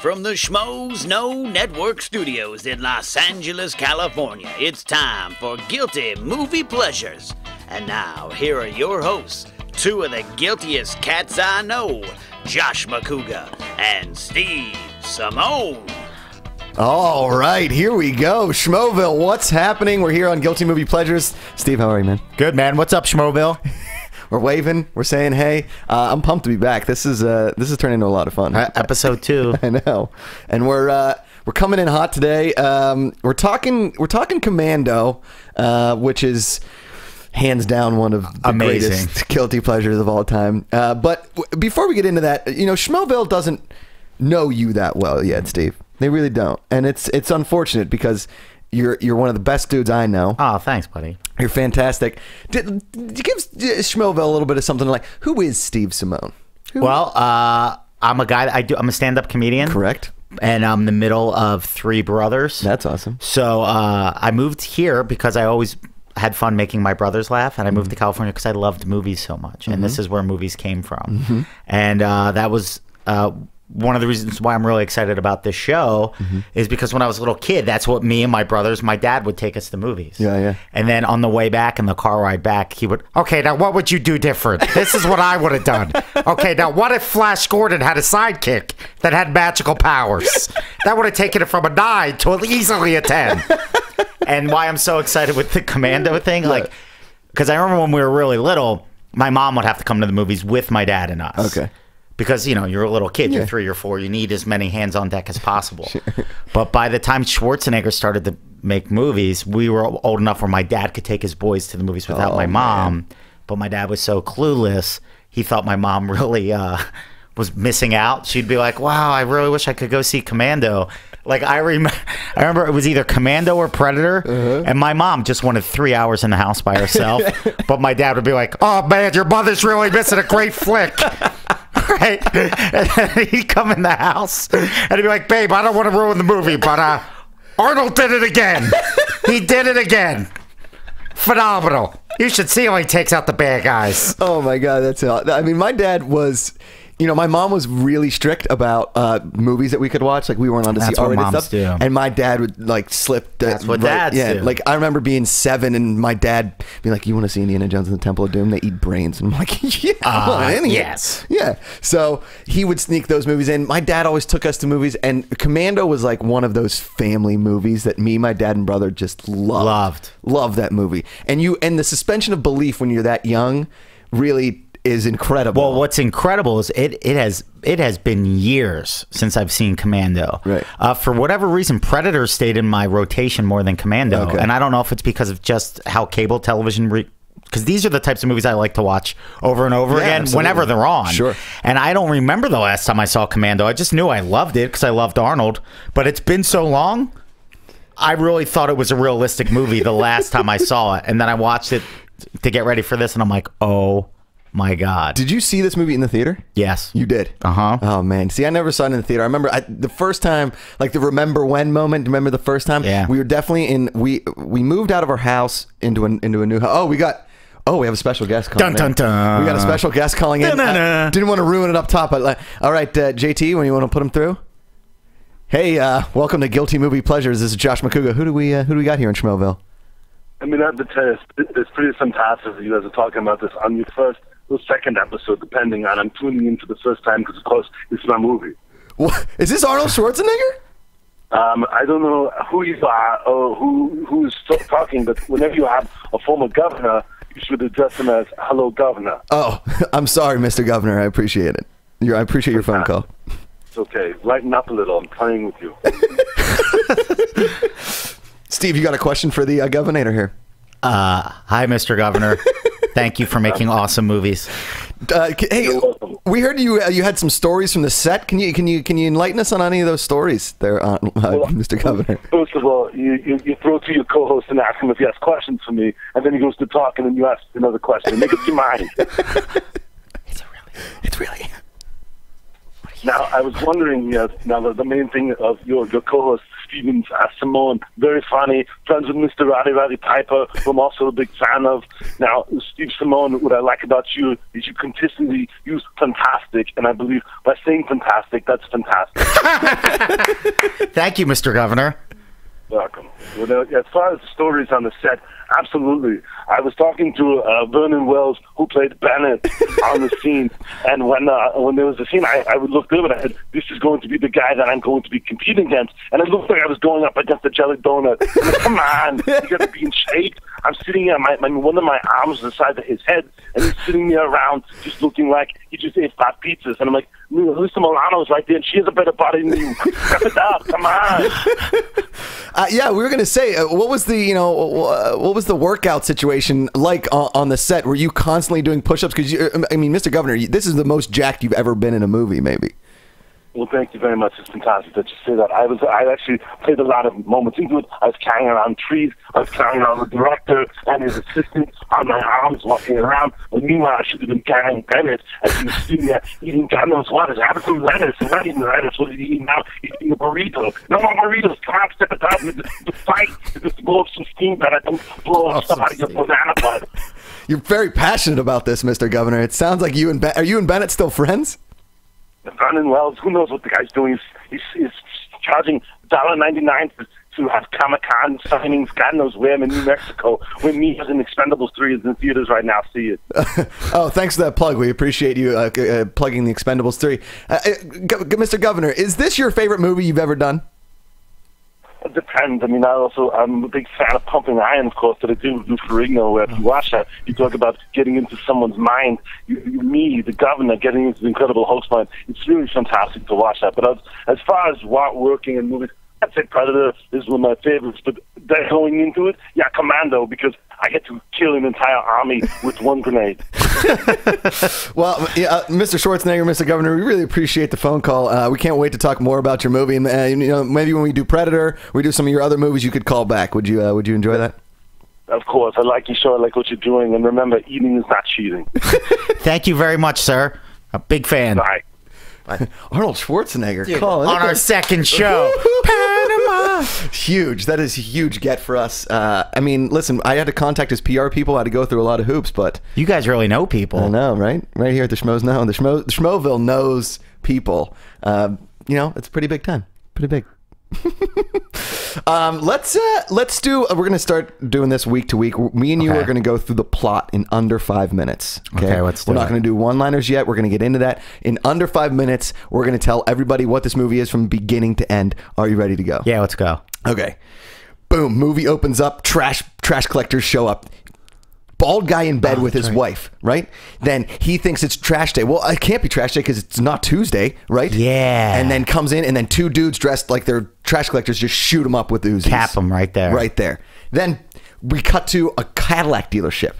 from the Schmoes Know Network Studios in Los Angeles, California, it's time for Guilty Movie Pleasures. And now, here are your hosts, two of the guiltiest cats I know, Josh McCouga and Steve Simone. All right, here we go. Schmoville, what's happening? We're here on Guilty Movie Pleasures. Steve, how are you, man? Good, man. What's up, Schmoville? We're waving. We're saying hey. I'm pumped to be back. This is turning into a lot of fun. Episode 2. I know, and we're coming in hot today. We're talking Commando, which is hands down one of the greatest guilty pleasures of all time. But before we get into that, you know, Schmoville doesn't know you that well yet, Steve. They really don't, and it's unfortunate because you're one of the best dudes I know. Oh, thanks, buddy. You're fantastic. Give Schmoville a little bit of something like, who is Steve Simone? I'm a guy. I'm a stand-up comedian. Correct. And I'm the middle of 3 brothers. That's awesome. So I moved here because I always had fun making my brothers laugh, and I moved to California because I loved movies so much, and this is where movies came from. And that was one of the reasons why I'm really excited about this show is because when I was a little kid, that's what me and my brothers, my dad would take us to movies. Yeah. And then on the way back, in the car ride back, he would, okay, now what would you do different? This is what I would have done. Okay, now what if Flash Gordon had a sidekick that had magical powers? That would have taken it from a 9 to easily a 10. And why I'm so excited with the Commando thing, like, because I remember when we were really little, my mom would have to come to the movies with my dad and us. Okay. Because, you know, you're a little kid, you're 3 or 4, you need as many hands on deck as possible. Sure. But by the time Schwarzenegger started to make movies, we were old enough where my dad could take his boys to the movies without my mom. Man. But my dad was so clueless, he thought my mom really was missing out. She'd be like, wow, I really wish I could go see Commando. Like, I remember it was either Commando or Predator, and my mom just wanted 3 hours in the house by herself. But my dad would be like, oh, man, your mother's really missing a great flick. Right? And then he'd come in the house, and he'd be like, babe, I don't want to ruin the movie, but Arnold did it again. He did it again. Phenomenal. You should see how he takes out the bad guys. Oh, my God. That's it. I mean, my dad was... You know, my mom was really strict about movies that we could watch. Like, we weren't on to see R-rated stuff. Do. And my dad would, like, slip. That's what dads do. Like, I remember being 7 and my dad being like, you want to see Indiana Jones and the Temple of Doom? They eat brains. And I'm like, yeah. Yes. Yeah. So he would sneak those movies in. My dad always took us to movies. And Commando was, like, one of those family movies that me, my dad, and brother just loved. Loved that movie. And the suspension of belief when you're that young really is incredible. Well, what's incredible is it has been years since I've seen Commando. Right. For whatever reason, Predator stayed in my rotation more than Commando, okay. And I don't know if it's because of just how cable television. Because these are the types of movies I like to watch over and over again, absolutely. Whenever they're on. Sure. And I don't remember the last time I saw Commando. I just knew I loved it because I loved Arnold. But it's been so long. I really thought it was a realistic movie the last time I saw it, and then I watched it to get ready for this, and I'm like, oh. My God. Did you see this movie in the theater? Yes. You did? Uh-huh. Oh, man. See, I never saw it in the theater. I remember the first time, like the remember when moment. Remember the first time? Yeah. We were definitely in, we moved out of our house into a new house. We have a special guest calling in. We got a special guest calling in. Didn't want to ruin it up top. But all right, JT, when you want to put him through? Hey, welcome to Guilty Movie Pleasures. This is Josh McCouga. Who do we got here in Schmoville? I mean, I have to tell you, it's pretty fantastic that you guys are talking about this on your first or second episode, depending on. I'm tuning in for the first time because, of course, it's my movie. What? Is this Arnold Schwarzenegger? I don't know who you are or who is talking, but whenever you have a former governor, you should address him as "Hello, Governor." Oh, I'm sorry, Mr. Governor. I appreciate it. I appreciate your phone call. It's okay. Lighten up a little. I'm playing with you. Steve, you got a question for the governor here? Hi, Mr. Governor. Thank you for making awesome movies. Hey, we heard you had some stories from the set. Can you enlighten us on any of those stories there, Mr. Governor? First of all, you throw to your co-host and ask him if he has questions for me, and then he goes to talk, and then you ask another question. Make up your mind. It's really. Now, I was wondering, now the main thing of your co-host, Stevens as Simone. Very funny. Friends with Mr. Roddy Piper, who I'm also a big fan of. Now, Steve Simone, what I like about you is you consistently use fantastic, and I believe by saying fantastic, that's fantastic. Thank you, Mr. Governor. Welcome. Well, as far as the stories on the set, absolutely. I was talking to Vernon Wells, who played Bennett on the scene, and when there was a scene, I would look over and I said, this is going to be the guy that I'm going to be competing against, and it looked like I was going up against a jelly donut. I'm like, come on, you got to be in shape. I'm sitting here, one of my arms is the size of his head, and he's sitting there around just looking like he just ate 5 pizzas, and I'm like, Lisa Milano's right there, and she has a better body than you. Step it up, come on. Yeah, we were gonna say, what was the workout situation like on the set? Were you constantly doing push-ups? Because I mean, Mr. Governor, this is the most jacked you've ever been in a movie, maybe. Well, thank you very much. It's fantastic that you say that. I actually played a lot of moments into it. I was carrying around trees. I was carrying around the director and his assistant on my arms, walking around. But meanwhile, I should have been carrying Bennett as he was sitting there eating God knows what. He's having some lettuce. He's not eating lettuce. What is he eating now? He's eating a burrito. No more burritos. Come on, step it up. The fight is just to blow up some steam that I don't blow up stuff out of your banana bud. You're very passionate about this, Mr. Governor. It sounds like are you and Bennett still friends? Vernon Wells, who knows what the guy's doing? He's charging $1.99 to have Comic-Con signings, God knows where, in New Mexico, when me as an Expendables 3 is in theaters right now. See it. Oh, thanks for that plug. We appreciate you plugging the Expendables 3. Mr. Governor, is this your favorite movie you've ever done? It depends. I mean, I'm a big fan of Pumping Iron, of course, that I do with Ferrigno, where if you watch that, you talk about getting into someone's mind. Me, the governor, getting into the Incredible Hulk's mind. It's really fantastic to watch that. But as far as working in movies, I'd say Predator is one of my favorites. But going into it, yeah, Commando, because I get to kill an entire army with one grenade. Well, Mr. Schwarzenegger, Mr. Governor, we really appreciate the phone call. We can't wait to talk more about your movie, and maybe when we do Predator, we do some of your other movies, you could call back. Would you enjoy that? Of course, I like your show. I like what you're doing, and remember, eating is not cheating. Thank you very much, sir. A big fan. Bye. Arnold Schwarzenegger, dude, on our second show. Panama. Huge. That is a huge get for us. I mean, listen, I had to contact his PR people. I had to go through a lot of hoops, but you guys really know people. I know, right? Right here at the Schmoes Know. The Schmoville knows people. It's pretty big time. Pretty big. Let's do. We're gonna start doing this week to week. Me and you are gonna go through the plot in under 5 minutes. Okay, let's do it. We're not gonna do one-liners yet. We're gonna get into that in under 5 minutes. We're gonna tell everybody what this movie is from beginning to end. Are you ready to go? Yeah, let's go. Okay. Boom. Movie opens up. Trash collectors show up. Bald guy in bed with his wife, right? Then he thinks it's trash day. Well, it can't be trash day because it's not Tuesday, right? Yeah. And then comes in, and then 2 dudes dressed like they're trash collectors just shoot him up with Uzis. Cap him right there. Right there. Then we cut to a Cadillac dealership.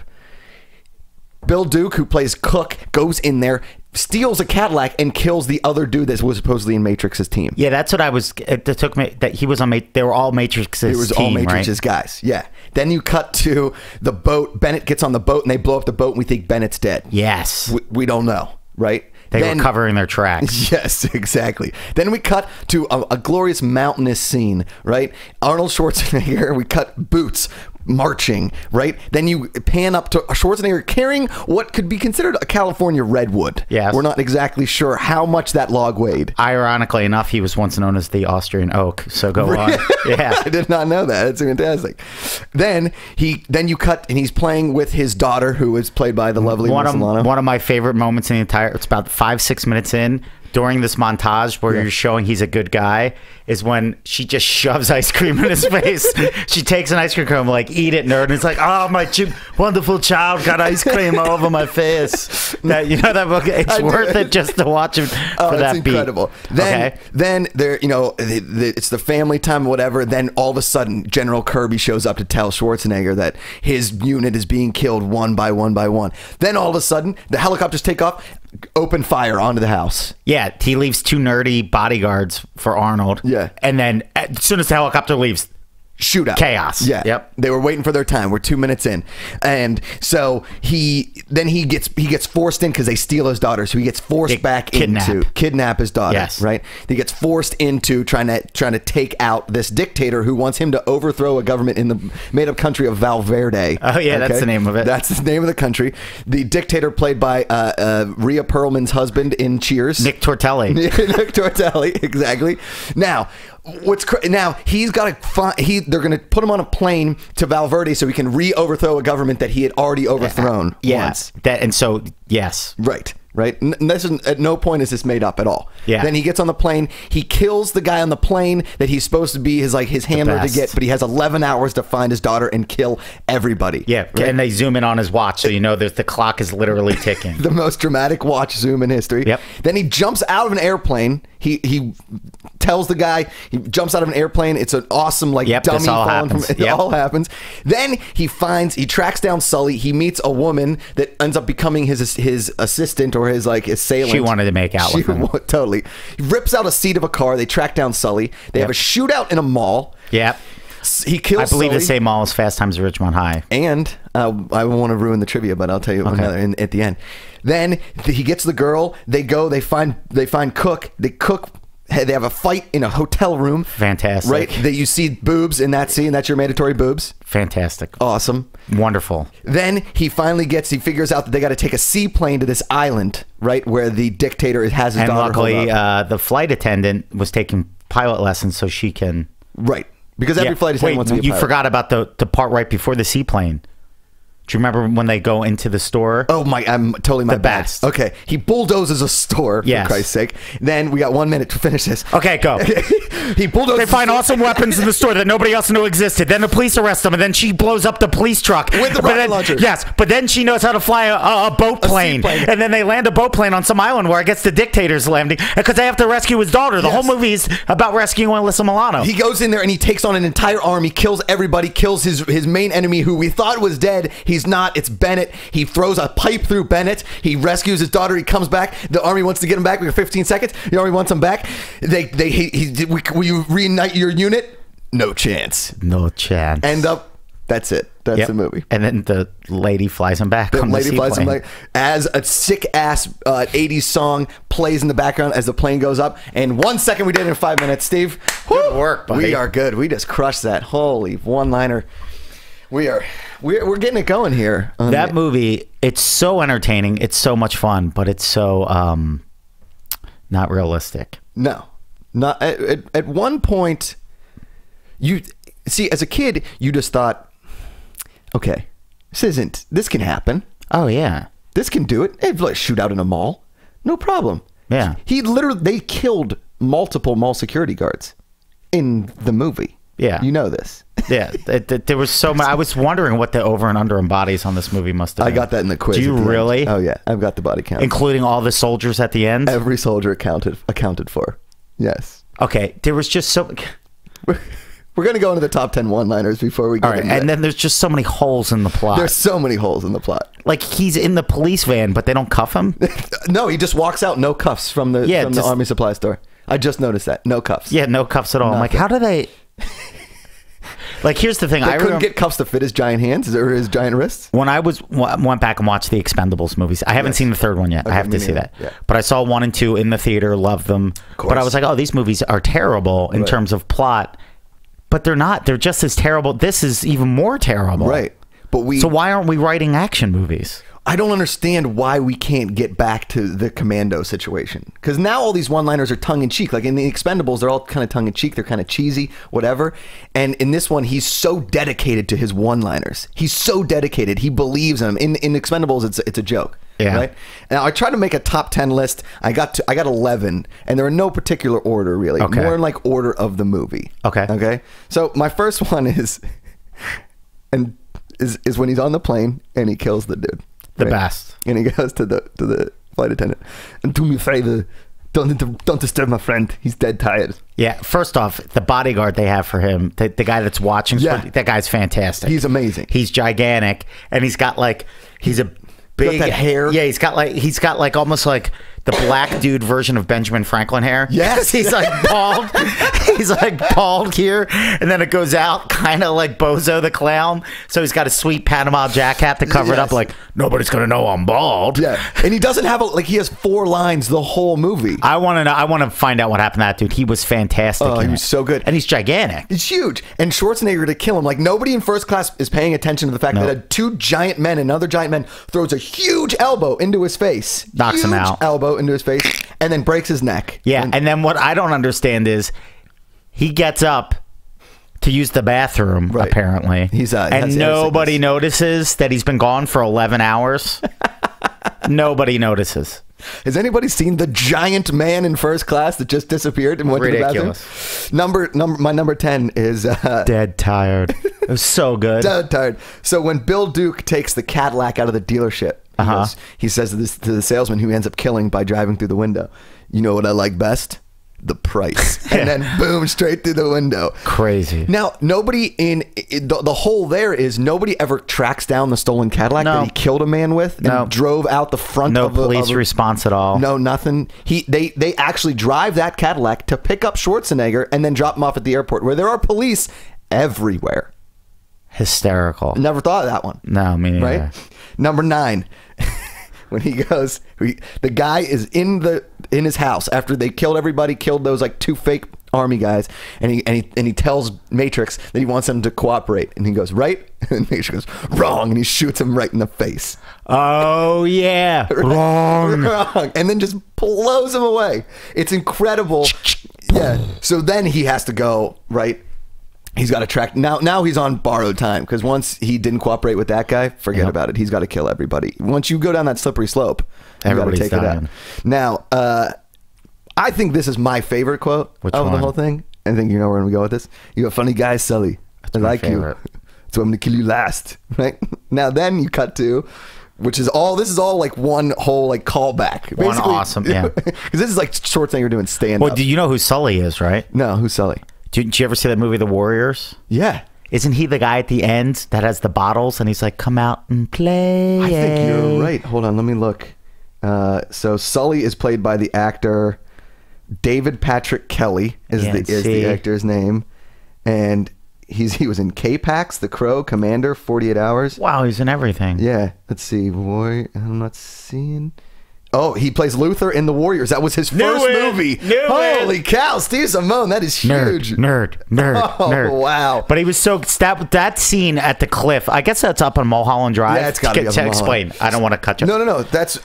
Bill Duke, who plays Cook, goes in there, steals a Cadillac, and kills the other dude that was supposedly in Matrix's team. Yeah, that's what I was. It took me that he was on. They were all Matrix's team. It was all Matrix's guys. Yeah. Then you cut to the boat. Bennett gets on the boat, and they blow up the boat, and we think Bennett's dead. Yes. We don't know, right? They were covering their tracks. Yes, exactly. Then we cut to a glorious mountainous scene, right? Arnold Schwarzenegger. We cut boots marching, right? Then you pan up to Schwarzenegger carrying what could be considered a California redwood. Yes. We're not exactly sure how much that log weighed. Ironically enough, he was once known as the Austrian oak. So go on. Yeah. I did not know that. It's fantastic. Then you cut, and he's playing with his daughter, who is played by the lovely Miss Milano. One of my favorite moments in the entire, it's about 5-6 minutes in, during this montage where you're showing he's a good guy, is when she just shoves ice cream in his face. She takes an ice cream cone, like, eat it, nerd. And it's like, oh, my wonderful child got ice cream all over my face. That book, it's worth it just to watch it for that beat. Incredible. Then there, it's the family time, whatever. Then all of a sudden, General Kirby shows up to tell Schwarzenegger that his unit is being killed one by one by one. Then all of a sudden, the helicopters take off, open fire onto the house. Yeah, he leaves 2 nerdy bodyguards for Arnold. Yeah. And then as soon as the helicopter leaves, shootout, chaos. Yeah, yep. They were waiting for their time. We're 2 minutes in, and so he gets forced in because they steal his daughter. So he gets forced into kidnap his daughter. Yes, right. He gets forced into trying to take out this dictator who wants him to overthrow a government in the made up country of Valverde. Oh yeah, that's the name of it. That's the name of the country. The dictator played by Rhea Perlman's husband in Cheers, Nick Tortelli. Nick Tortelli, exactly. Now. Now he's got to they're going to put him on a plane to Valverde so he can overthrow a government that he had already overthrown once. Yes. Right. This is, at no point is this made up at all. Yeah. Then he gets on the plane. He kills the guy on the plane that he's supposed to be his handler to get, but he has 11 hours to find his daughter and kill everybody. Yeah. Right? And they zoom in on his watch, so you know the clock is literally ticking. The most dramatic watch zoom in history. Yep. Then he jumps out of an airplane. He tells the guy, he jumps out of an airplane. It's an awesome dummy falling from it. All happens. Then he tracks down Sully. He meets a woman that ends up becoming his assistant or his assailant. She wanted to make out with him. Totally. He rips out a seat of a car. They track down Sully. They have a shootout in a mall. Yep. He kills I believe Sully. the same mall as Fast Times at Ridgemont High. And I want to ruin the trivia, but I'll tell you at the end. Then he gets the girl. They find Cook. They have a fight in a hotel room. Fantastic. Right? That you see boobs in that scene. That's your mandatory boobs. Fantastic. Awesome. Wonderful. Then he figures out that they got to take a seaplane to this island, right, where the dictator has his daughter. And luckily, the flight attendant was taking pilot lessons so she can... Right. Because every flight attendant wants to be a pilot. You forgot about the part right before the seaplane. Do you remember when they go into the store? Oh my! I'm totally my bad. Best. Okay, he bulldozes a store. For Christ's sake! Then we got 1 minute to finish this. Okay, go. He bulldozes. They find awesome weapons in the store that nobody else knew existed. Then the police arrest him, and then she blows up the police truck with the rocket launcher. Yes, but then she knows how to fly a boat plane, and then they land a boat plane on some island where I guess the dictator's landing because they have to rescue his daughter. The whole movie is about rescuing Alyssa Milano. He goes in there and he takes on an entire army, kills everybody, kills his main enemy who we thought was dead. He's not. It's Bennett. He throws a pipe through Bennett. He rescues his daughter. He comes back. The army wants to get him back. We got 15 seconds. The army wants him back. Will you reunite your unit? No chance. No chance. That's it. That's the movie. And then the lady flies him back. The lady flies him back as a sick ass 80s song plays in the background as the plane goes up. And 1 second, we did it in 5 minutes. Steve, good work, buddy. We are good. We just crushed that. Holy one-liner. We're getting it going here. That movie, it's so entertaining. It's so much fun, but it's so not realistic. No, not at one point. You see, as a kid, you just thought, okay, this can happen. Oh yeah, this can do it. It's like a shootout in a mall, no problem. Yeah, they killed multiple mall security guards in the movie. Yeah, you know this. Yeah, there was so much. I was wondering what the over and under in bodies on this movie must have been. I got that in the quiz. Do you really? Oh yeah, I've got the body count, including all the soldiers at the end. Every soldier accounted for. Yes. Okay, there was just so. We're going to go into the top 10 one-liners before we get into and then there's just so many holes in the plot. There's so many holes in the plot. Like, he's in the police van, but they don't cuff him? No, he just walks out, no cuffs from the army supply store. I just noticed that. No cuffs. Yeah, no cuffs at all. Nothing. I'm like, how do they... Like, here's the thing. I couldn't get cuffs to fit his giant hands or his giant wrists. When I went back and watched the Expendables movies, I haven't seen the third one yet. Okay, I have to see that. Yeah. But I saw 1 and 2 in the theater, loved them. But I was like, oh, these movies are terrible in terms of plot. But they're not. They're just as terrible. This is even more terrible. Right. So why aren't we writing action movies? I don't understand why we can't get back to the Commando situation. Because now all these one-liners are tongue-in-cheek. Like in the Expendables, they're all kind of tongue-in-cheek. They're kind of cheesy, whatever. And in this one, he's so dedicated to his one-liners. He's so dedicated. He believes in them. In Expendables, it's a joke. Yeah. Right? Now, I tried to make a top 10 list. I got 11. And they're in no particular order, really. Okay. More in like order of the movie. Okay. Okay? So my first one is when he's on the plane and he kills the dude. The best. And he goes to the flight attendant, and do me a favor, don't disturb my friend. He's dead tired. Yeah. First off, the bodyguard they have for him, the guy that's watching, that guy's fantastic. He's amazing. He's gigantic, and he's a big that hair. Yeah, he's got like almost like the black dude version of Benjamin Franklin hair. Yes. He's like bald. He's like bald here, and then it goes out kind of like Bozo the Clown. So he's got a sweet Panama Jack hat to cover it up, like nobody's gonna know I'm bald. Yeah, and he doesn't have he has 4 lines the whole movie. I want to know. I want to find out what happened to that dude. He was fantastic. Oh, he was so good, and he's gigantic. He's huge. And Schwarzenegger to kill him, like nobody in First Class is paying attention to the fact that 2 giant men, another giant man, throws a huge elbow into his face, knocks him out, elbow into his face, and then breaks his neck. Yeah, and then what I don't understand is he gets up to use the bathroom, apparently. And nobody notices that he's been gone for 11 hours. Nobody notices. Has anybody seen the giant man in First Class that just disappeared and went to the bathroom? My number 10 is Dead Tired. It was so good. Dead Tired. So when Bill Duke takes the Cadillac out of the dealership, he says to the salesman who he ends up killing by driving through the window, "You know what I like best? The price." And then boom, straight through the window. Crazy. Now, nobody the whole there is nobody ever tracks down the stolen Cadillac that he killed a man with and drove out the front of No police response at all. No, nothing. They actually drive that Cadillac to pick up Schwarzenegger and then drop him off at the airport, where there are police everywhere. Hysterical. Never thought of that one. No, me neither. Right? Number 9. When he goes, the guy is in his house after they killed everybody, killed those like 2 fake army guys, and he tells Matrix that he wants them to cooperate, and he goes, right, and Matrix goes, wrong, and he shoots him right in the face. Oh yeah, wrong, and then just blows him away. It's incredible. Yeah. So then he has to go, right. He's got to track now he's on borrowed time, because once he didn't cooperate with that guy, forget about it. He's got to kill everybody. Once you go down that slippery slope, you got to take it out. Now, I think this is my favorite quote of the whole thing. I think you know where I'm going to go with this. "You're a funny guy, Sully. I like you. So I'm going to kill you last." Right? Now then you cut to, this is all like one whole like callback. One awesome, yeah. Because this is like Schwarzenegger doing stand-up. Well, do you know who Sully is, right? No, who's Sully? Did you ever see that movie, The Warriors? Yeah. Isn't he the guy at the end that has the bottles and he's like, "Come out and play"? I think you're right. Hold on, let me look. So Sully is played by the actor David Patrick Kelly is the actor's name, and he was in K-Pax, The Crow, Commander, 48 Hours. Wow, he's in everything. Yeah. Let's see. I'm not seeing. Oh, he plays Luther in The Warriors. That was his first movie. Holy cow, Steve Simone, that is huge. Nerd. Oh, wow. But he was so that scene at the cliff. I guess that's up on Mulholland Drive. Yeah, it's got to be up on explain. I don't want to cut you. No. That's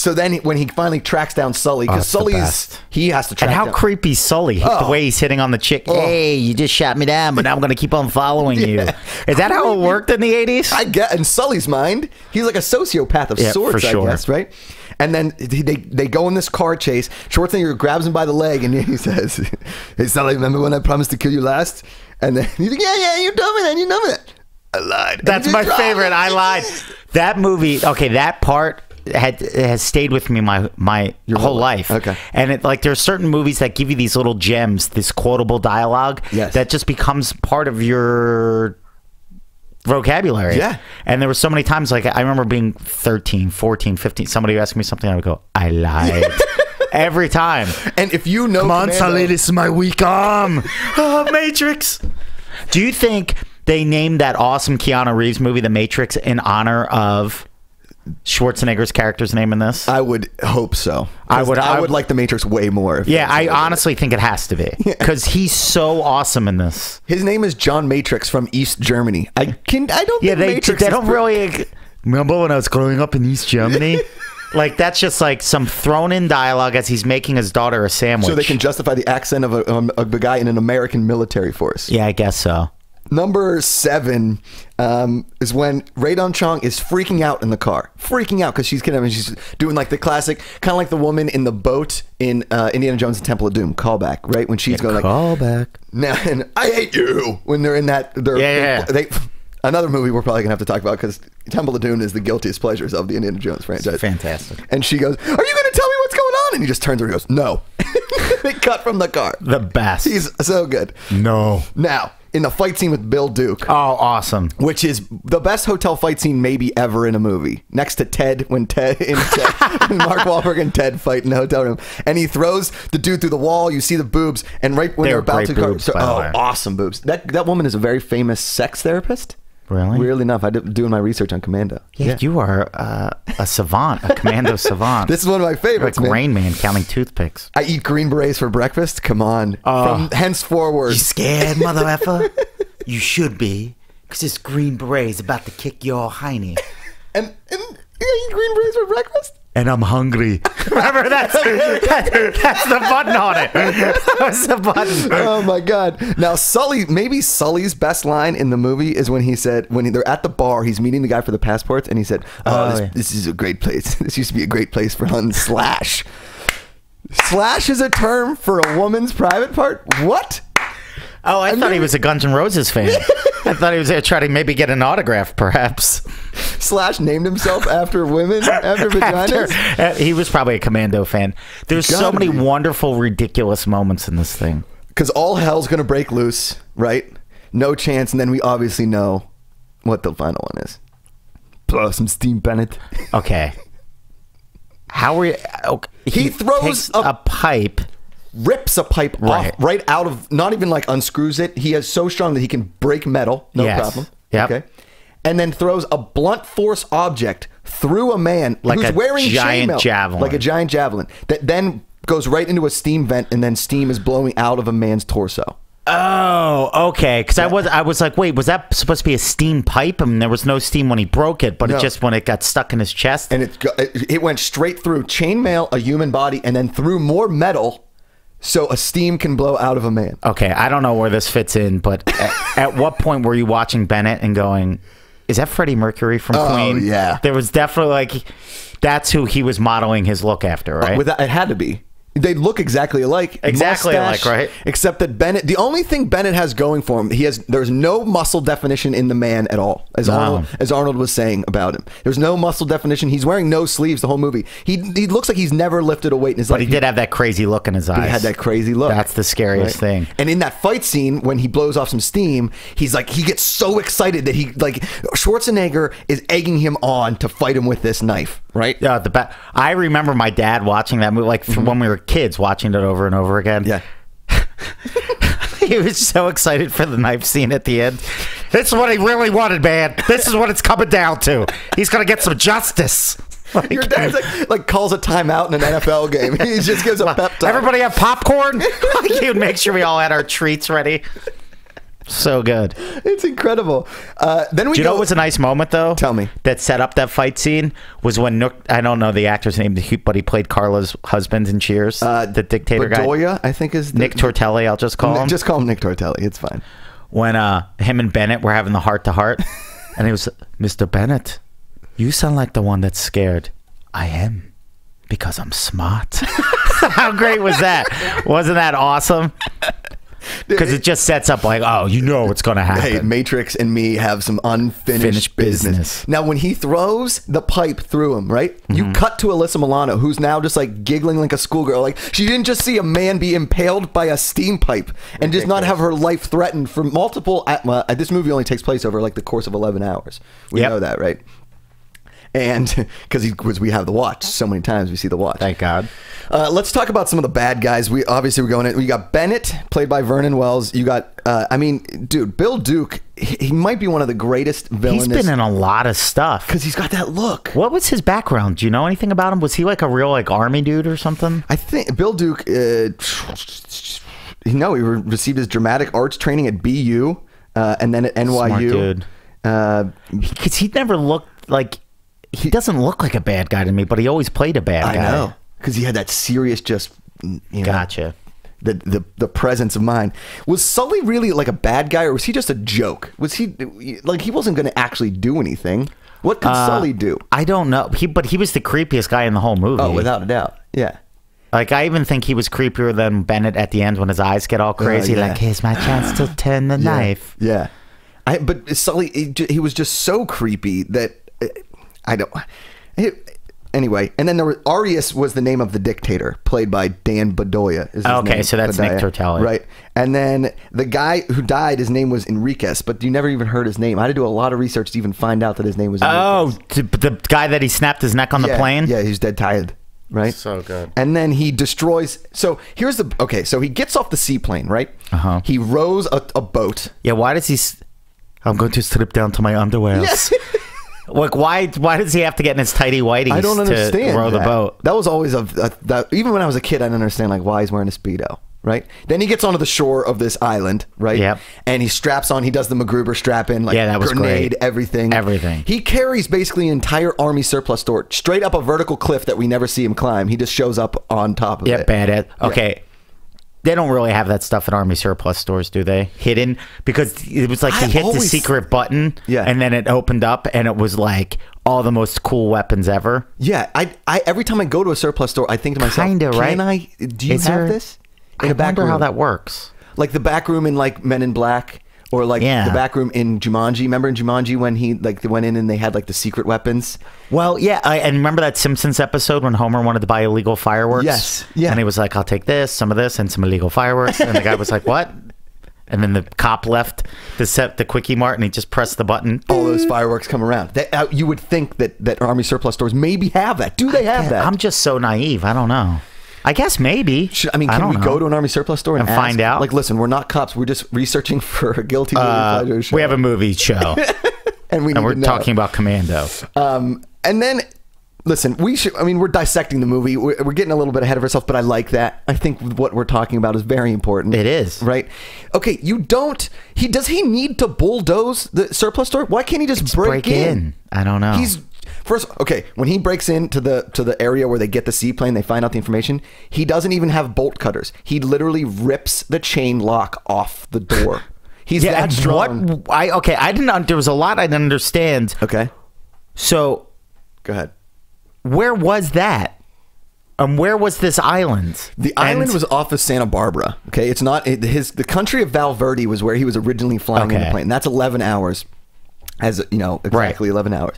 so then when he finally tracks down Sully, because he has to track down. And how creepy Sully, the way he's hitting on the chick. Hey, you just shot me down, but now I'm going to keep on following you. Is that how it worked in the 80s? I get in Sully's mind, he's like a sociopath of sorts, for sure. I guess, right? And then they go in this car chase. Schwarzenegger grabs him by the leg and he says, "Hey, Sully, remember when I promised to kill you last?" And then he's like, yeah, you told me that. You know that. I lied. That's my favorite. I lied. That movie, that part has stayed with me my whole life. Okay. And there's certain movies that give you these little gems, this quotable dialogue that just becomes part of your vocabulary. Yeah. And there were so many times, like I remember being 13, 14, 15, somebody would ask me something, I would go, "I lied." Every time. And if you know, "Come on, Sully, this is my weak arm." Oh, Matrix. Do you think they named that awesome Keanu Reeves movie, The Matrix, in honor of Schwarzenegger's character's name in this? I would hope so. I would like The Matrix way more. Yeah, I honestly think it has to be, because he's so awesome in this. His name is John Matrix from East Germany. I don't think Matrix they don't really remember when I was growing up in East Germany. Like, that's just like some thrown in dialogue as he's making his daughter a sandwich, so they can justify the accent of a guy in an American military force. Yeah, I guess so. Number 7 is when Rae-Dawn Chong is freaking out in the car. Freaking out because she's kidding him. She's doing like the classic, kind of like the woman in the boat in Indiana Jones and Temple of Doom. Callback, right? When she's going like, "Callback. Now, and I hate you." When they're in that. Another movie we're probably going to have to talk about, because Temple of Doom is the guiltiest pleasures of the Indiana Jones franchise. It's fantastic. And she goes, "Are you going to tell me what's going on?" And he just turns to her and goes, "No." They cut from the car. The best. He's so good. No. Now, in the fight scene with Bill Duke. Oh, awesome. Which is the best hotel fight scene maybe ever in a movie. Next to Ted, when Mark Wahlberg and Ted fight in the hotel room. And he throws the dude through the wall. You see the boobs. And right when they're about to go. Awesome boobs. That woman is a very famous sex therapist. Really? Weirdly enough, I did doing my research on Commando. Yeah, you are a savant, a Commando savant. This is one of my favorites, like Rain Man counting toothpicks. I eat Green Berets for breakfast. Come on. From henceforward. You scared, mother effer? You should be, because this Green Beret's about to kick your hiney. And you eat Green Berets for breakfast? And I'm hungry. Remember, that's the button on it. That was the button. Oh my God. Now maybe Sully's best line in the movie is when he said, when they're at the bar, he's meeting the guy for the passports, and he said, this is a great place. This used to be a great place for hunting slash. Slash is a term for a woman's private part? What? Oh, I thought he was a Guns N' Roses fan. I thought he was there trying to maybe get an autograph, perhaps. Slash named himself after women, after vaginas? He was probably a Commando fan. There's so many wonderful, ridiculous moments in this thing. Because all hell's going to break loose, right? No chance, and then we obviously know what the final one is. Blow some steam, Bennett. Okay. How are you... Okay. He throws a pipe... rips a pipe off right out of, not even like unscrews it. He is so strong that he can break metal, no problem. Yep. Okay. And then throws a blunt force object through a man like who's wearing giant javelin. Like a giant javelin that then goes right into a steam vent, and then steam is blowing out of a man's torso. Oh, okay. Because I was like, wait, was that supposed to be a steam pipe? I mean, there was no steam when he broke it, but it just when it got stuck in his chest. And it went straight through chainmail, a human body, and then through more metal. So a steam can blow out of a man. Okay, I don't know where this fits in, but at what point were you watching Bennett and going, is that Freddie Mercury from Queen? Oh, yeah. There was definitely like, that's who he was modeling his look after, right? It had to be. They look exactly alike. Exactly Mustache, alike, right? Except that Bennett, the only thing Bennett has going for him, there's no muscle definition in the man at all, as Arnold was saying about him. There's no muscle definition. He's wearing no sleeves the whole movie. He looks like he's never lifted a weight in his life. But he did have that crazy look in his eyes. He had that crazy look. That's the scariest thing. And in that fight scene, when he blows off some steam, he's like, he gets so excited that Schwarzenegger is egging him on to fight him with this knife. Right? Yeah, I remember my dad watching that movie, like when we were kids, watching it over and over again. Yeah. He was so excited for the knife scene at the end. This is what he really wanted, man. This is what it's coming down to. He's gonna get some justice. Your dad's like calls a timeout in an NFL game. He just gives a pep talk. Everybody have popcorn? He would make sure we all had our treats ready. So good. It's incredible. Then we Do you know what was a nice moment, though? Tell me. That set up that fight scene was when I don't know the actor's name, but he played Carla's husband in Cheers. The dictator Bedoya, I think is... Nick Tortelli, I'll just call him. Just call him Nick Tortelli. It's fine. When him and Bennett were having the heart-to-heart, and he was, Mr. Bennett, you sound like the one that's scared. I am, because I'm smart. How great was that? Wasn't that awesome? Because it just sets up like, oh, you know what's going to happen. Hey, Matrix and me have some unfinished business. Now, when he throws the pipe through him, right? You cut to Alyssa Milano, who's now just like giggling like a schoolgirl. Like, she didn't just see a man be impaled by a steam pipe and just not have her life threatened for multiple... this movie only takes place over like the course of 11 hours. We know that, right? And because we have the watch so many times, we see the watch. Thank God. Let's talk about some of the bad guys. We're going in. We got Bennett, played by Vernon Wells. You got, dude, Bill Duke. He might be one of the greatest villains. He's been in a lot of stuff because he's got that look. What was his background? Do you know anything about him? Was he like a real army dude or something? I think Bill Duke. He received his dramatic arts training at BU and then at NYU. Smart dude. Because he never looked like. He doesn't look like a bad guy to me, but he always played a bad guy. I know, because he had that serious, gotcha. The presence of mind. Was Sully really like a bad guy, or was he just a joke? Was he like he wasn't going to actually do anything? What could Sully do? I don't know. But he was the creepiest guy in the whole movie. Oh, without a doubt. Yeah. Like, I even think he was creepier than Bennett at the end when his eyes get all crazy. Like, here's my chance to turn the knife. Yeah. But Sully, he was just so creepy that. Anyway, and then there was Arius was the name of the dictator, played by Dan Bedoya. Is his Okay, name. so that's Bedoya. Nick Tortelli. Right. And then the guy who died, his name was Enriquez, but you never even heard his name. I had to do a lot of research to even find out that his name was Enriquez. Oh, the guy that he snapped his neck on the plane? Yeah, he's dead tired. Right? So good. And then he destroys... So here's the... Okay, so he gets off the seaplane, right? Uh-huh. He rows a boat. Yeah, why does he... I'm going to strip down to my underwear. Yes. Like, why does he have to get in his tighty whities I don't understand to row the boat? That was always even when I was a kid, I didn't understand like why he's wearing a Speedo, right? Then he gets onto the shore of this island, right? Yep. And he straps on, he does the MacGruber strap in, like that was grenade, great. everything. Everything. He carries basically an entire army surplus store straight up a vertical cliff that we never see him climb. He just shows up on top of it. Yeah, bad. Okay. They don't really have that stuff at army surplus stores, do they? Hidden? Because it was like he hit the secret button, and then it opened up, and it was like all the most cool weapons ever. Yeah, I every time I go to a surplus store, I think to myself, Kinda, right? Do you have this? I wonder how that works. Like the back room in like Men in Black, or like the back room in Jumanji. Remember in Jumanji when they went in and they had like the secret weapons? Well, yeah, and remember that Simpsons episode when Homer wanted to buy illegal fireworks? Yes, yeah. And he was like, I'll take this, some of this, and some illegal fireworks. And the guy was like, what? And then the cop left the Quickie Mart, and he just pressed the button. All those fireworks come around. You would think that army surplus stores maybe have that. Do they have that? I'm just so naive. I don't know. I guess maybe. Can we go to an army surplus store and find out? Like, listen, we're not cops. We're just researching for a guilty movie pleasure show. We have a movie show. and we're talking about Commando. And then, listen, we're dissecting the movie. We're getting a little bit ahead of ourselves, but I like that. I think what we're talking about is very important. It is. Right? Okay, does he need to bulldoze the surplus store? Why can't he just break in? I don't know. When he breaks into the area where they get the seaplane, they find out the information, he doesn't even have bolt cutters. He literally rips the chain lock off the door. He's that strong. There was a lot I didn't understand. Okay. So, go ahead. Where was that? Where was this island? The island was off of Santa Barbara. Okay, it's not the country of Val Verde was where he was originally flying in the plane. That's 11 hours. As you know, exactly 11 hours.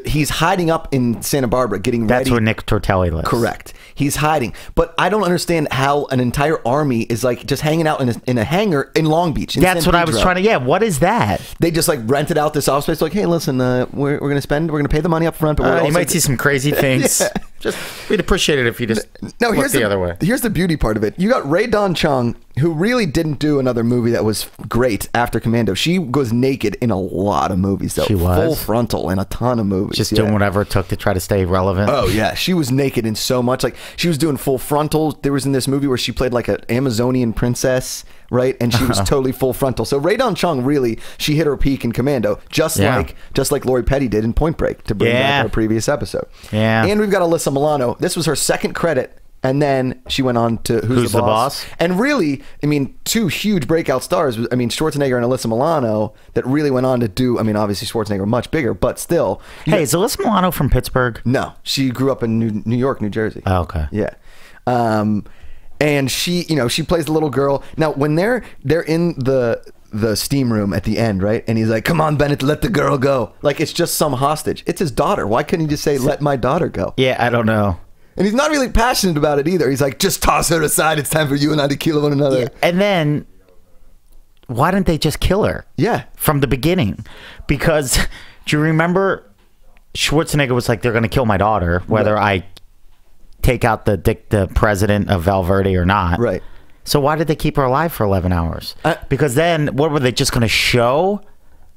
He's hiding up in Santa Barbara, getting ready. That's where Nick Tortelli lives. Correct. He's hiding, but I don't understand how an entire army is like just hanging out in a hangar in Long Beach. That's what I was trying to. Yeah, what is that? They just like rented out this office space. Like, hey, listen, we're gonna pay the money up front, but you might see some crazy things. Just we'd appreciate it if you just look the other way. Here's the beauty part of it. You got Rae Dawn Chong, who really didn't do another movie that was great after Commando. She goes naked in a lot of movies, though. She was full frontal in a ton of movies. Just doing whatever it took to try to stay relevant. Oh yeah, she was naked in so much. Like she was doing full frontal. There was in this movie where she played like an Amazonian princess, right? And she was totally full frontal. So Rae Dawn Chong really, she hit her peak in Commando, just like Lori Petty did in Point Break, to bring back our previous episode. Yeah. And we've got Alyssa Milano. This was her second credit. And then she went on to Who's the Boss? And really, I mean, two huge breakout stars. I mean, Schwarzenegger and Alyssa Milano that really went on to do, I mean, obviously Schwarzenegger much bigger, but still. Hey, is Alyssa Milano from Pittsburgh? No, she grew up in New York, New Jersey. Oh, okay. Yeah. And she, she plays the little girl. Now, when they're in the steam room at the end, right? And he's like, come on, Bennett, let the girl go. Like, it's just some hostage. It's his daughter. Why couldn't he just say, let my daughter go? Yeah, I don't know. And he's not really passionate about it either. He's like, just toss her aside. It's time for you and I to kill one another. Yeah. And then, why didn't they just kill her? Yeah. From the beginning. Because, do you remember Schwarzenegger was like, they're going to kill my daughter, whether I take out the president of Val Verde or not. Right. So why did they keep her alive for 11 hours? Because then, what were they just going to show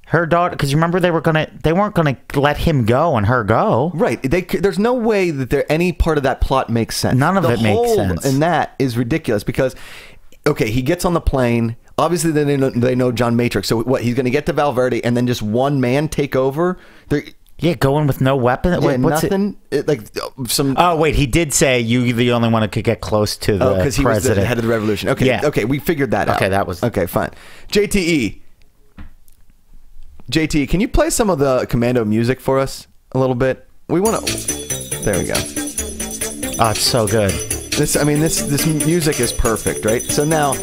her daughter? Because you remember they weren't gonna let him go and her go. Right. There's no way that any part of that plot makes sense. None of it makes sense. And that is ridiculous because, okay, he gets on the plane. Obviously, they know John Matrix. So what? He's going to get to Val Verde and then just one man take over. Yeah, going with no weapon. Yeah, wait, nothing. Oh wait, he did say you the only one who could get close to the because he was the head of the revolution. Okay, yeah. Okay, we figured that out. Okay, that was okay. Fine. JT, can you play some of the Commando music for us a little bit? We want to. There we go. Oh, it's so good. This music is perfect, right? So now,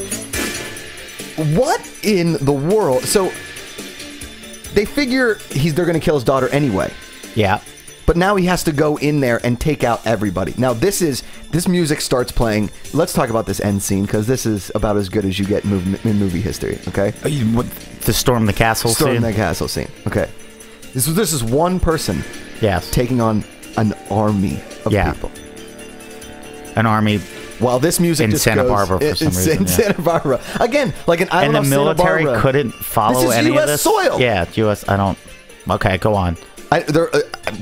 what in the world? So they figure they're going to kill his daughter anyway. Yeah. But now he has to go in there and take out everybody. Now this music starts playing. Let's talk about this end scene, because this is about as good as you get in movie history. Okay. To storm the castle scene. Storm the castle scene. Okay. This is one person. Yes. Taking on an army of people. An army. While this music in just Santa goes, Barbara for some reason. In Santa Barbara. Again, like an island off Santa Barbara. And the military couldn't follow any of this? soil. Yeah, U.S. I don't... Okay, go on. They're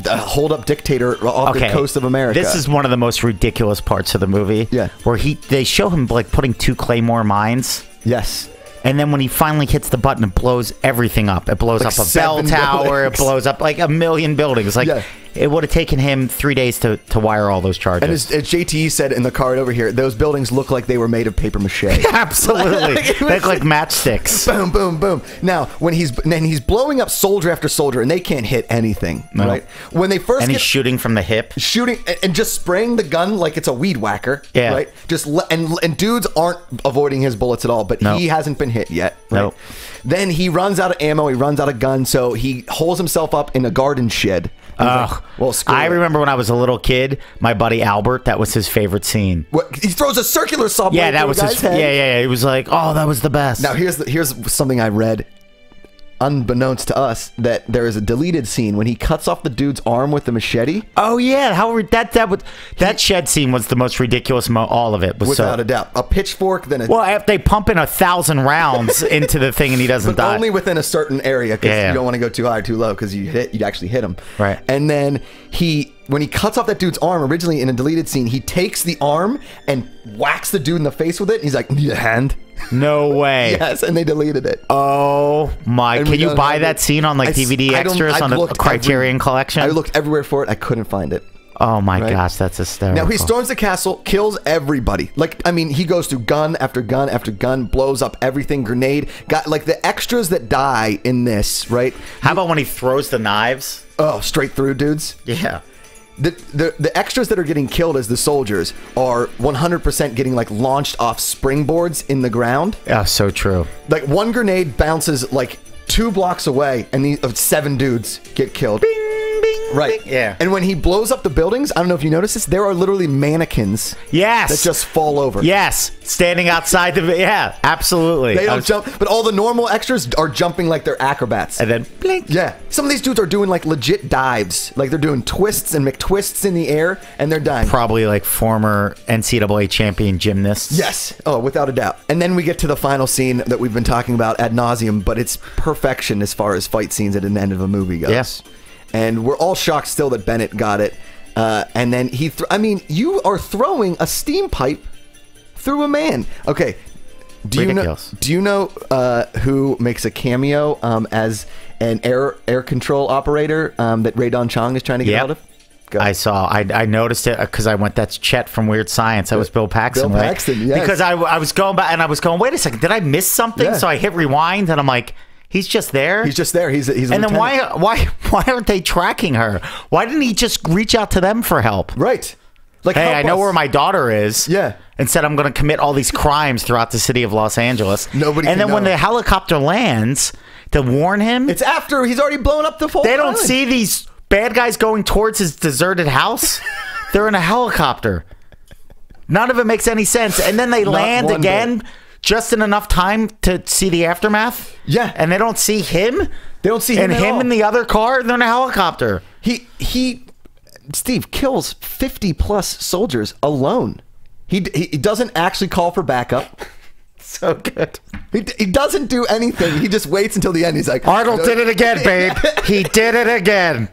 a hold-up dictator off the coast of America. This is one of the most ridiculous parts of the movie. Yeah. Where they show him like putting 2 Claymore mines. Yes. And then when he finally hits the button, it blows everything up. It blows like up a bell tower. It blows up like 1,000,000 buildings. Like it would have taken him 3 days to wire all those charges. And as JT said in the car over here, those buildings look like they were made of paper mache. Absolutely. They look like matchsticks. Boom, boom, boom. Now, when he's blowing up soldier after soldier, and they can't hit anything, right? When they first he's shooting from the hip, shooting and just spraying the gun like it's a weed whacker, yeah. Right? Just and dudes aren't avoiding his bullets at all, but he hasn't been hit yet. Right? Nope. Then he runs out of ammo. He runs out of guns, so he holes himself up in a garden shed. Like, well, I remember when I was a little kid, my buddy Albert, that was his favorite scene. What, he throws a circular saw blade. Yeah, that was his head. Yeah. He was like, "Oh, that was the best." Now here's something I read, unbeknownst to us, that there is a deleted scene when he cuts off the dude's arm with the machete. Oh yeah, that shed scene was the most ridiculous. All of it was without a doubt. A pitchfork, then if they pump in 1,000 rounds into the thing and he doesn't die, only within a certain area, because you don't want to go too high or too low, because you'd actually hit him. Right. And then when he cuts off that dude's arm, originally in a deleted scene, he takes the arm and whacks the dude in the face with it. And he's like, "Need a hand?" No way. Yes, and they deleted it. Oh my! Can you buy that scene on like DVD extras on the Criterion Collection? I looked everywhere for it. I couldn't find it. Oh my gosh, that's hysterical. Now he storms the castle, kills everybody. Like, I mean, he goes through gun after gun after gun, blows up everything, grenade. Got like the extras that die in this, right? How about when he throws the knives? Oh, straight through dudes. Yeah. The extras that are getting killed as the soldiers are 100% getting like launched off springboards in the ground. Yeah, so true. Like one grenade bounces like 2 blocks away, and these 7 dudes get killed. Bing, bing. Right. Yeah. And when he blows up the buildings, I don't know if you noticed this, there are literally mannequins. Yes. That just fall over. Yes. Standing outside the... Yeah, absolutely. They don't jump, but all the normal extras are jumping like they're acrobats. And then blink. Yeah. Some of these dudes are doing like legit dives. Like they're doing twists and McTwists in the air, and they're dying. Probably like former NCAA champion gymnasts. Yes. Oh, without a doubt. And then we get to the final scene that we've been talking about ad nauseum, but it's perfection as far as fight scenes at an end of a movie goes. Yes. And we're all shocked still that Bennett got it. And then I mean, you are throwing a steam pipe through a man. Okay. Do you know who makes a cameo as an air control operator that Ray Don Chong is trying to get out of? I noticed it because I went, that's Chet from Weird Science. That was Bill Paxton, Bill Paxton, yes. Because I was going back and I was going, wait a second, did I miss something? Yeah. So I hit rewind and I'm like, he's just there. He's just there. He's and then why aren't they tracking her? Why didn't he just reach out to them for help? Right. Like, hey, I know where my daughter is. Yeah. Instead, I'm going to commit all these crimes throughout the city of Los Angeles. Nobody. And then when the helicopter lands to warn him, it's after he's already blown up the whole. They don't see these bad guys going towards his deserted house. They're in a helicopter. None of it makes any sense. And then they land again. Just in enough time to see the aftermath? Yeah. And they don't see him? They don't see him and at him all. in the other car? They're in a helicopter. Steve kills 50+ soldiers alone. He doesn't actually call for backup. So good. He doesn't do anything. He just waits until the end. He's like, Arnold did it again, babe. He did it again.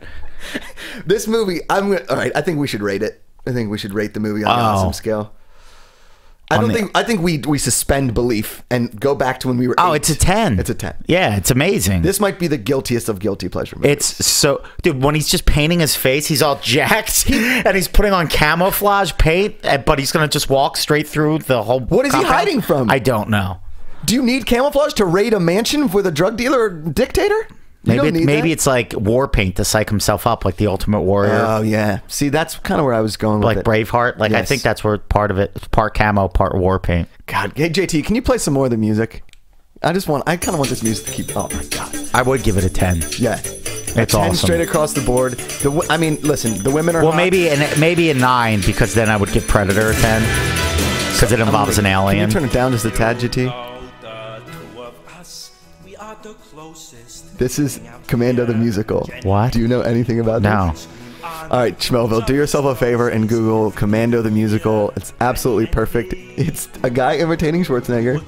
This movie, all right, I think we should rate it. I think we should rate the movie on the awesome scale. I think we suspend belief and go back to when we were 8. It's a 10. It's a 10. Yeah, it's amazing. This might be the guiltiest of guilty pleasure movies. It's so, dude, when he's just painting his face, he's all jacked and he's putting on camouflage paint, but he's going to just walk straight through the whole What is he hiding from? I don't know. Do you need camouflage to raid a mansion with a drug dealer or dictator? Maybe it's like war paint to psych himself up, like the Ultimate Warrior. Oh yeah. See, that's kind of where I was going with like it. Braveheart. Like, yes. I think that's where part of it. It's part camo, part war paint. God, hey JT, can you play some more of the music? I kind of want this music to keep. Oh my God. I would give it a 10. Yeah. It's 10 awesome. straight across the board. I mean, listen, the women are Well, hot. maybe a 9 because then I would give Predator a 10 because it involves an alien. Can you turn it down just a tad, GT? This is Commando the musical. What? Do you know anything about No. this? All right, Schmelville, do yourself a favor and Google Commando the musical. It's absolutely perfect. It's a guy imitating Schwarzenegger.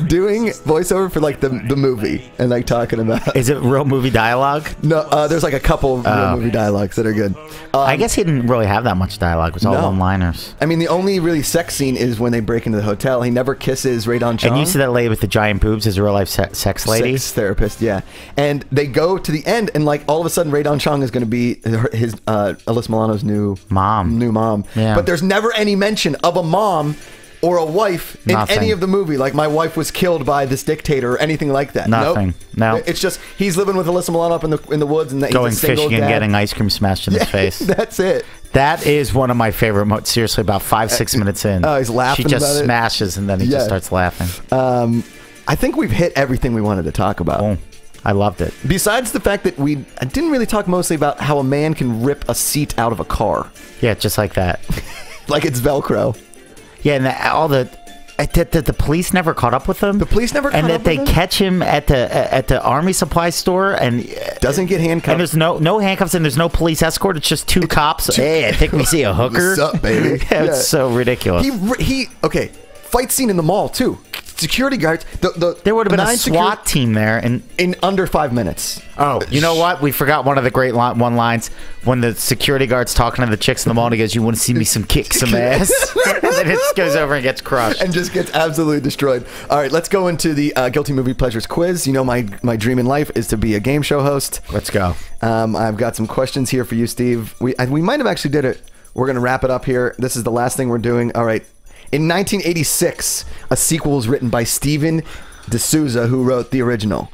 Doing voiceover for like the movie and like talking about. Is it real movie dialogue? No, there's like a couple real movie dialogues that are good. I guess he didn't really have that much dialogue. It was all No. one-liners. I mean, the only really sex scene is when they break into the hotel. He never kisses Radon Chong. And you see that lady with the giant boobs is a real-life sex lady? Sex therapist, yeah. And they go to the end, and like all of a sudden, Radon Chong is going to be his Alyssa Milano's new mom. Yeah. But there's never any mention of a mom or a wife in any of the movie. Like, my wife was killed by this dictator or anything like that. Nothing. Nope. No. It's just he's living with Alyssa Milano up in the woods and Going he's a single fishing and dad. getting ice cream smashed in his face. That's it. That is one of my favorite moments. Seriously, about 5-6 minutes in. Oh, he's laughing She just about it. smashes and then he just starts laughing. I think we've hit everything we wanted to talk about. Oh, I loved it. Besides the fact that we didn't really talk mostly about how a man can rip a seat out of a car. Yeah, just like that. Like it's Velcro. Yeah, and the police never caught up with him. The police never caught and up that they with him? catch him at the army supply store and Doesn't get handcuffed. And there's no handcuffs and there's no police escort. It's just two cops. Hey, I think we see a hooker. What's up, baby? Yeah, it's so ridiculous. Okay. Fight scene in the mall too. Security guards. There would have been a 9 SWAT team there, and in under 5 minutes. Oh, you know what? We forgot one of the great one-lines when the security guard's talking to the chicks in the mall. And he goes, "You want to see me kick some ass?" And then it just goes over and gets crushed, and just gets absolutely destroyed. All right, let's go into the Guilty Movie Pleasures quiz. You know, my dream in life is to be a game show host. Let's go. I've got some questions here for you, Steve. We might have actually did it. We're gonna wrap it up here. This is the last thing we're doing. All right. In 1986, a sequel was written by Steven D'Souza, who wrote the original.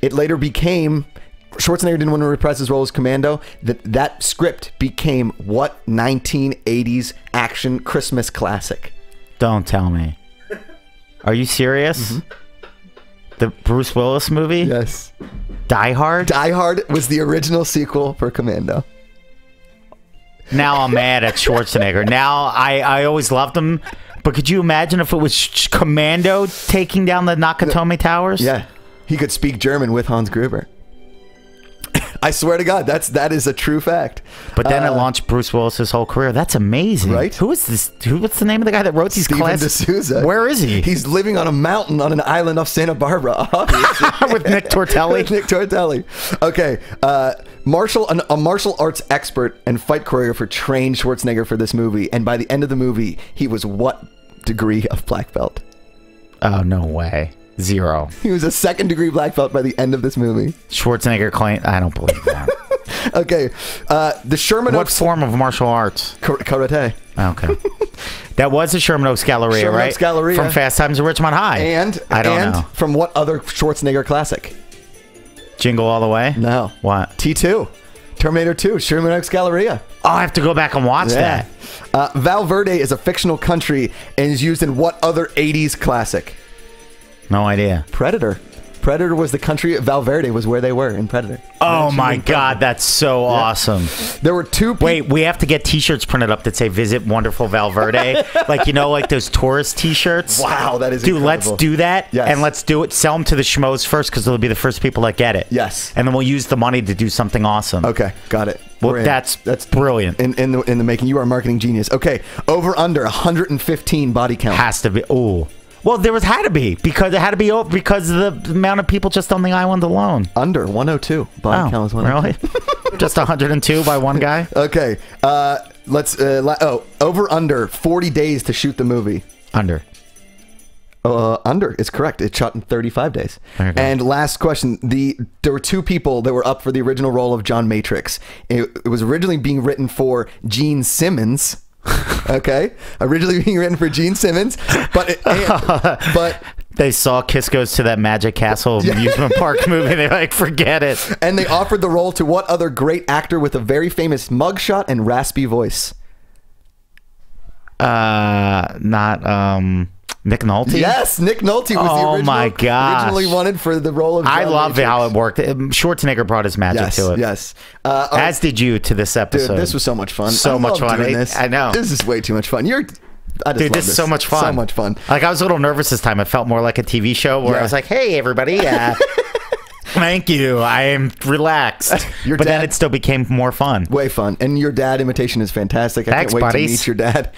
It later became... Schwarzenegger didn't want to reprise his role as Commando. That script became what 1980s action Christmas classic? Don't tell me. Are you serious? Mm-hmm. The Bruce Willis movie? Yes. Die Hard? Die Hard was the original sequel for Commando. Now I'm mad at Schwarzenegger. Now I always loved him. But could you imagine if it was Commando taking down the Nakatomi Towers? Yeah. He could speak German with Hans Gruber. I swear to God, that is a true fact. But then it launched Bruce Willis's whole career. That's amazing. Right? Who is this? What's the name of the guy that wrote these classics? Steven D'Souza. Where is he? He's living on a mountain on an island off Santa Barbara, obviously. With Nick Tortelli. With Nick Tortelli. Okay. A martial arts expert and fight choreographer trained Schwarzenegger for this movie. And by the end of the movie, he was what degree of black belt? Oh, no way. 0. He was a 2nd degree black belt by the end of this movie. Schwarzenegger claimed... I don't believe that. Okay. The Sherman What Oaks... form of martial arts? Karate. Okay. That was the Sherman Oaks Galleria, Sherman right? Oaks Galleria. From Fast Times at Ridgemont High. And I don't know. From what other Schwarzenegger classic? Jingle All the Way? No. What? T2. Terminator 2. Sherman Oaks Galleria. Oh, I have to go back and watch that. Val Verde is a fictional country and is used in what other 80s classic? No idea. Predator. Predator was the country. Val Verde was where they were in Predator. Oh my God, that's so awesome. There were 2 people. Wait, we have to get T-shirts printed up that say "Visit Wonderful Val Verde," like like those tourist T-shirts. Wow, that is dude. incredible. Let's do that, Yes. and let's do it. Sell them to the schmoes first because they'll be the first people that get it. Yes. and then we'll use the money to do something awesome. Okay, got it. Well, We're in. that's brilliant. In the making. You are a marketing genius. Okay, over under 115 body count. Has to be. Oh. Well, had to be because it had to be because of the amount of people just on the island alone. Under 102 body count is 102. Really? Just 102 by one guy? Okay. Let's over under 40 days to shoot the movie. Under. Under is correct. It's shot in 35 days. There you go. And last question: there were 2 people that were up for the original role of John Matrix. It was originally being written for Gene Simmons. Okay, originally being written for Gene Simmons, but they saw Kiss Goes to That Magic Castle amusement park movie. They're like, forget it. And they offered the role to what other great actor with a very famous mugshot and raspy voice? Not Nick Nolte? Yes, Nick Nolte was originally wanted for the role of John I love Matrix. how it worked. Schwarzenegger brought his magic to it. Yes. As did you to this episode. Dude, this was so much fun. So much fun. I know. This is way too much fun. Dude, this is so much fun. So much fun. Like, I was a little nervous this time. It felt more like a TV show where I was like, hey, everybody. Thank you. I am relaxed. Then it still became more fun. Way fun. And your dad imitation is fantastic. Thanks, I can't wait buddies. to meet your dad.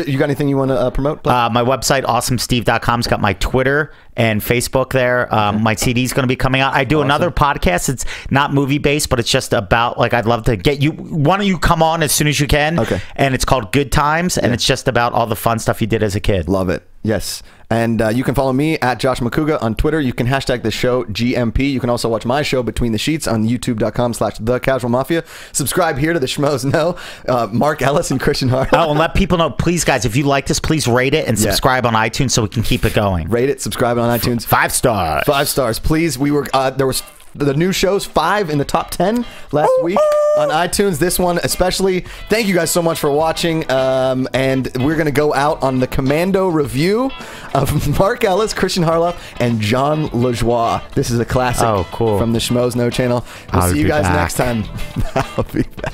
You got anything you want to promote? My website, awesomesteve.com's got my Twitter and Facebook there. My CD's going to be coming out. I do another podcast. It's not movie-based, but it's just about, like, I'd love to get you, one of you come on as soon as you can. Okay. And it's called Good Times, and it's just about all the fun stuff you did as a kid. Love it. Yes. And you can follow me at Josh McCouga on Twitter. You can hashtag the show GMP. You can also watch my show Between the Sheets on youtube.com/thecasualmafia. Subscribe here to the Schmoes Know. Mark Ellis and Christian Hart. Oh, and let people know, please, guys, if you like this, please rate it and subscribe on iTunes so we can keep it going. Rate it, subscribe on iTunes. 5 stars. 5 stars, please. We were there was the new shows 5 in the top 10 last week on iTunes. This one especially. Thank you guys so much for watching. And we're gonna go out on the Commando review of Mark Ellis, Christian Harloff, and John LaJoie. This is a classic. Oh, cool. From the Schmoes Know channel. We'll see you guys next time. I'll be back.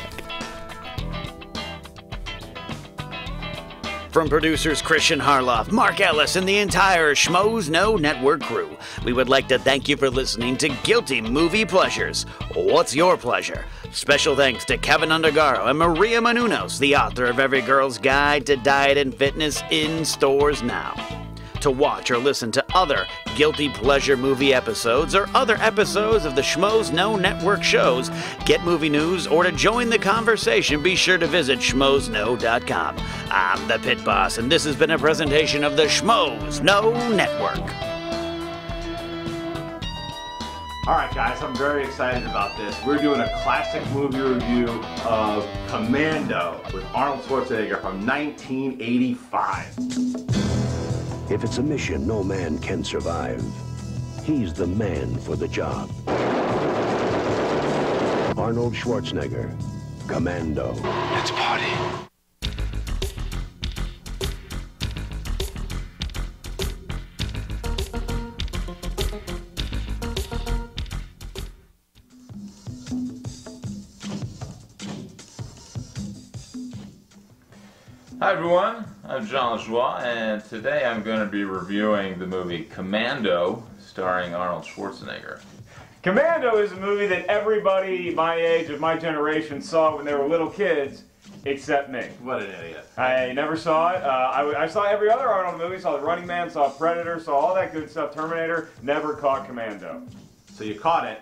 From producers Christian Harloff, Mark Ellis, and the entire Schmoes Know Network crew, we would like to thank you for listening to Guilty Movie Pleasures. What's your pleasure? Special thanks to Kevin Undergaro and Maria Menounos, the author of Every Girl's Guide to Diet and Fitness, in stores now. To watch or listen to other Guilty Pleasure movie episodes or other episodes of the Schmoes Know Network shows, get movie news, or to join the conversation, be sure to visit schmoesknow.com. I'm the Pit Boss, and this has been a presentation of the Schmoes Know Network. All right, guys, I'm very excited about this. We're doing a classic movie review of Commando with Arnold Schwarzenegger from 1985. If it's a mission no man can survive, he's the man for the job. Arnold Schwarzenegger, Commando. Let's party. Hi everyone, I'm John LaJoie, and today I'm going to be reviewing the movie Commando, starring Arnold Schwarzenegger. Commando is a movie that everybody my age, of my generation, saw when they were little kids, except me. What an idiot. I never saw it. I saw every other Arnold movie, saw The Running Man, saw Predator, saw all that good stuff, Terminator, never caught Commando. So you caught it,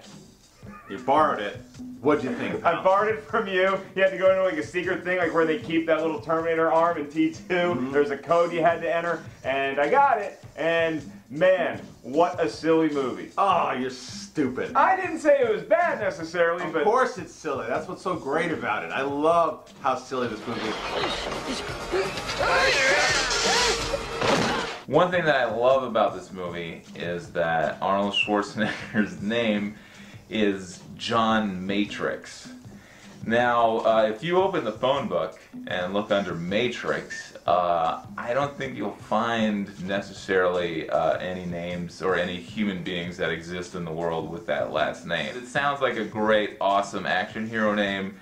you borrowed it, what'd you think? I borrowed it from you. You had to go into like a secret thing, like where they keep that little Terminator arm in T2. Mm-hmm. There's a code you had to enter, and I got it. And man, what a silly movie. Oh, you're stupid. I didn't say it was bad necessarily, but... Of course it's silly. That's what's so great about it. I love how silly this movie is. One thing that I love about this movie is that Arnold Schwarzenegger's name is John Matrix. Now, if you open the phone book and look under Matrix, I don't think you'll find necessarily any names or any human beings that exist in the world with that last name. It sounds like a great, awesome action hero name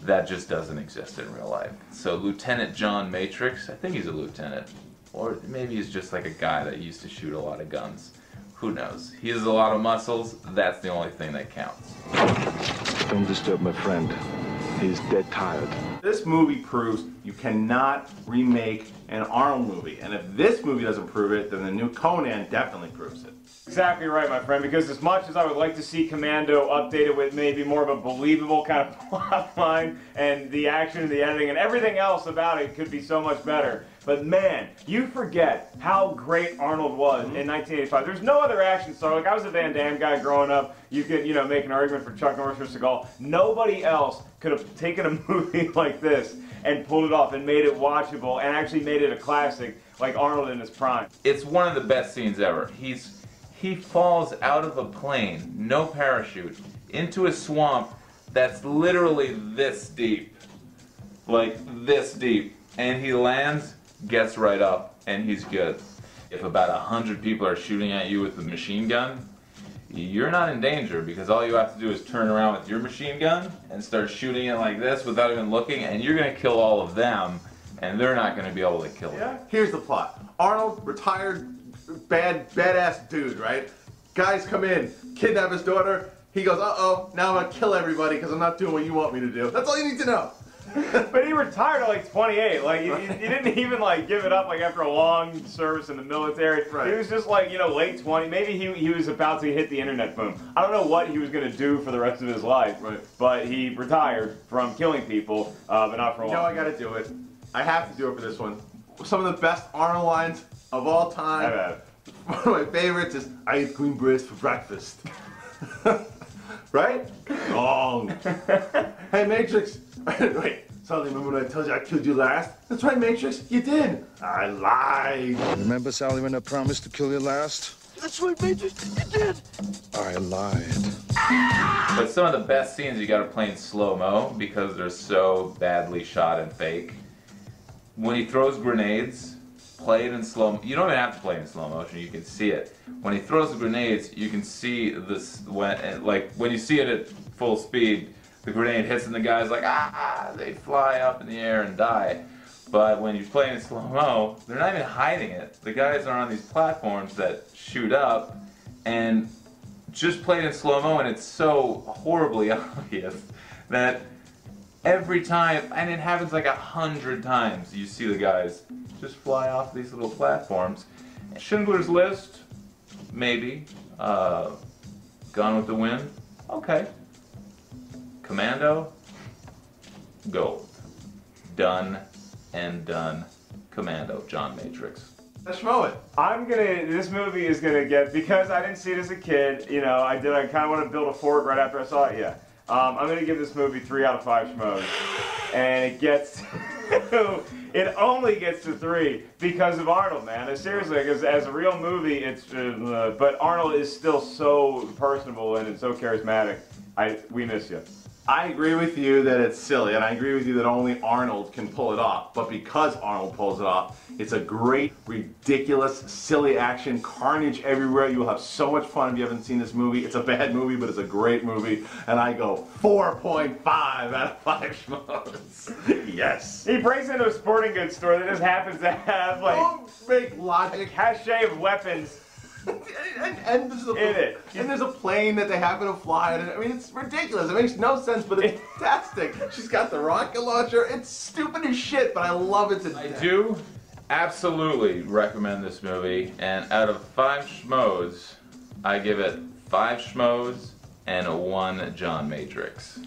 that just doesn't exist in real life. So Lieutenant John Matrix, I think he's a lieutenant. Or maybe he's just like a guy that used to shoot a lot of guns. Who knows? He has a lot of muscles. That's the only thing that counts. Don't disturb my friend. He's dead tired. This movie proves you cannot remake an Arnold movie. And if this movie doesn't prove it, then the new Conan definitely proves it. Exactly right, my friend, because as much as I would like to see Commando updated with maybe more of a believable kind of plot line, and the action and the editing and everything else about it could be so much better. But man, you forget how great Arnold was in 1985. There's no other action star. Like, I was a Van Damme guy growing up. You could, you know, make an argument for Chuck Norris or Seagal. Nobody else could have taken a movie like this and pulled it off and made it watchable and actually made it a classic like Arnold in his prime. It's one of the best scenes ever. He falls out of a plane, no parachute, into a swamp that's literally this deep. Like this deep. And he lands, gets right up, and he's good. If about 100 people are shooting at you with the machine gun, you're not in danger, because all you have to do is turn around with your machine gun and start shooting it like this without even looking, and you're going to kill all of them, and they're not going to be able to kill you. Here's the plot. Arnold, retired, badass dude, right? Guys come in, kidnap his daughter. He goes, uh-oh, now I'm going to kill everybody because I'm not doing what you want me to do. That's all you need to know. But he retired at like 28. Like he didn't even like give it up like after a long service in the military. Right. He was just like, you know, late 20. Maybe he was about to hit the internet boom. I don't know what he was going to do for the rest of his life. Right. But he retired from killing people, but not for a You know, while. I got to do it. I have to do it for this one. Some of the best Arnold lines of all time. One of my favorites is, I eat green berets for breakfast. Right? Wrong. Hey, Matrix. Wait, Sally, remember when I told you I killed you last? That's right, Matrix. You did. I lied. Remember, Sally, when I promised to kill you last? That's right, Matrix. You did. I lied. But some of the best scenes you gotta play in slow-mo because they're so badly shot and fake. When he throws grenades, play it in slow. You don't even have to play it in slow motion. You can see it. When he throws the grenades, you can see this. When you see it at full speed, the grenade hits and the guy's like, ah! They fly up in the air and die. But when you play it in slow mo, they're not even hiding it. The guys are on these platforms that shoot up, and just play it in slow mo, and it's so horribly obvious that every time, and it happens like 100 times, you see the guys just fly off these little platforms. Schindler's List, maybe. Gone with the Wind, okay. Commando, gold. Done and done. Commando, John Matrix. Let's schmo it. This movie is gonna get, because I didn't see it as a kid, you know, I kind of want to build a fort right after I saw it, yeah. I'm gonna give this movie 3 out of 5 schmoes. And it gets, it only gets to 3 because of Arnold, man. Seriously, because as a real movie, it's, but Arnold is still so personable and so charismatic. We miss you. I agree with you that it's silly, and I agree with you that only Arnold can pull it off. But because Arnold pulls it off, it's a great, ridiculous, silly action, carnage everywhere. You will have so much fun if you haven't seen this movie. It's a bad movie, but it's a great movie. And I go 4.5 out of 5 schmoes. Yes. He breaks into a sporting goods store that just happens to have, like, Don't make logic. a cachet of weapons. And there's a plane that they happen to fly in. I mean, it's ridiculous. It makes no sense, but it's fantastic. She's got the rocket launcher. It's stupid as shit, but I love it to death. I do absolutely recommend this movie, and out of 5 schmoes, I give it 5 schmoes and 1 John Matrix.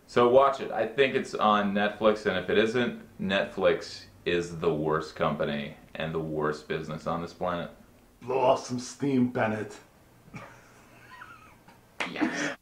So watch it. I think it's on Netflix, and if it isn't, Netflix is the worst company and the worst business on this planet. Blow off some steam, Bennett. Yes.